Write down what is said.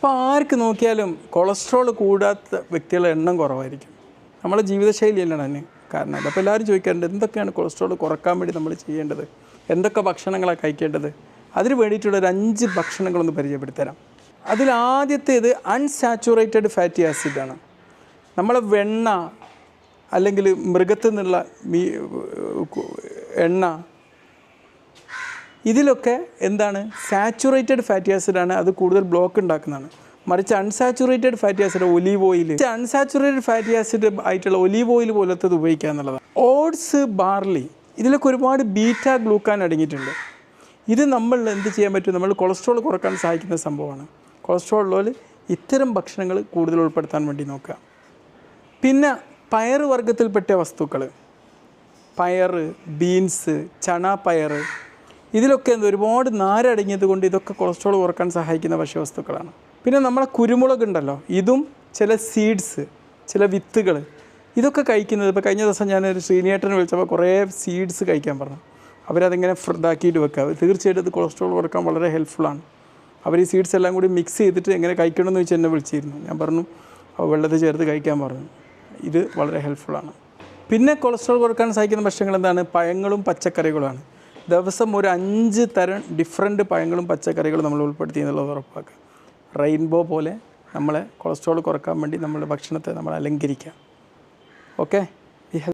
ഇപ്പോൾ ആർക്ക് നോക്കിയാലും കൊളസ്ട്രോൾ കൂടാത്ത വ്യക്തികളുടെ എണ്ണം കുറവായിരിക്കും. നമ്മളെ ജീവിതശൈലിയല്ലാണ് അതിന് കാരണം. അപ്പോൾ എല്ലാവരും ചോദിക്കാറുണ്ട് എന്തൊക്കെയാണ് കൊളസ്ട്രോൾ കുറക്കാൻ വേണ്ടി നമ്മൾ ചെയ്യേണ്ടത്, എന്തൊക്കെ ഭക്ഷണങ്ങളാണ് കഴിക്കേണ്ടത്. അതിന് വേണ്ടിയിട്ടുള്ളൊരു 5 ഭക്ഷണങ്ങളൊന്ന് പരിചയപ്പെടുത്തരാം. അതിലാദ്യത്തേത് അൺസാച്ചുറേറ്റഡ് ഫാറ്റി ആസിഡാണ്. നമ്മളെ വെണ്ണ അല്ലെങ്കിൽ മൃഗത്തിൽ നിന്നുള്ള എണ്ണ ഇതിലൊക്കെ എന്താണ് സാച്ചുറേറ്റഡ് ഫാറ്റി ആസിഡാണ്. അത് കൂടുതൽ ബ്ലോക്ക് ഉണ്ടാക്കുന്നതാണ്. മറിച്ച് unsaturated fatty acid olive oil, unsaturated fatty acid ആയിട്ടുള്ള ഒലീവ് ഓയിൽ പോലത്തത് ഉപയോഗിക്കുക എന്നുള്ളതാണ്. ഓട്സ്, ബാർലി ഇതിലൊക്കെ ഒരുപാട് ബീറ്റാ ഗ്ലൂക്കാൻ അടങ്ങിയിട്ടുണ്ട്. ഇത് നമ്മൾ എന്ത് ചെയ്യാൻ പറ്റും, നമ്മൾ കൊളസ്ട്രോൾ കുറക്കാൻ സഹായിക്കുന്ന സംഭവമാണ്. കൊളസ്ട്രോൾ ഉള്ളവർ ഇത്തരം ഭക്ഷണങ്ങൾ കൂടുതൽ ഉൾപ്പെടുത്താൻ വേണ്ടി നോക്കുക. പിന്നെ പയർ വർഗ്ഗത്തിൽപ്പെട്ട വസ്തുക്കൾ, പയർ, ബീൻസ്, ചണ പയർ ഇതിലൊക്കെ ഒരുപാട് നാരടങ്ങിയത് കൊണ്ട് ഇതൊക്കെ കൊളസ്ട്രോൾ കുറക്കാൻ സഹായിക്കുന്ന ഭക്ഷ്യവസ്തുക്കളാണ്. പിന്നെ നമ്മളെ കുരുമുളക് ഉണ്ടല്ലോ, ഇതും ചില സീഡ്സ്, ചില വിത്തുകൾ ഇതൊക്കെ കഴിക്കുന്നത്. ഇപ്പോൾ കഴിഞ്ഞ ദിവസം ഞാനൊരു ശ്രീനേട്ടനെ വിളിച്ചപ്പോൾ കുറേ സീഡ്സ് കഴിക്കാൻ പറഞ്ഞു. അവരതിങ്ങനെ ഇതാക്കിയിട്ട് വെക്കുക. തീർച്ചയായിട്ടും ഇത് കൊളസ്ട്രോൾ കുറക്കാൻ വളരെ ഹെൽപ്ഫുള്ളാണ്. അവർ ഈ സീഡ്സ് എല്ലാം കൂടി മിക്സ് ചെയ്തിട്ട് എങ്ങനെ കഴിക്കണമെന്ന് ചോദിച്ചാൽ എന്നെ വിളിച്ചിരുന്നു. ഞാൻ പറഞ്ഞു വെള്ളത്തിൽ ചേർത്ത് കഴിക്കാൻ പറഞ്ഞു. ഇത് വളരെ ഹെൽപ്ഫുള്ളാണ്. പിന്നെ കൊളസ്ട്രോൾ കുറക്കാൻ സഹായിക്കുന്ന ഭക്ഷണങ്ങൾ എന്താണ്, പഴങ്ങളും പച്ചക്കറികളുമാണ്. ദിവസം ഒരു 5 തരം ഡിഫറൻറ്റ് പഴങ്ങളും പച്ചക്കറികളും നമ്മൾ ഉൾപ്പെടുത്തി എന്നുള്ളത് ഉറപ്പാക്കുക. റെയിൻബോ പോലെ നമ്മളെ കൊളസ്ട്രോൾ കുറക്കാൻ വേണ്ടി നമ്മുടെ ഭക്ഷണത്തെ നമ്മൾ അലങ്കരിക്കുക. ഓക്കെ.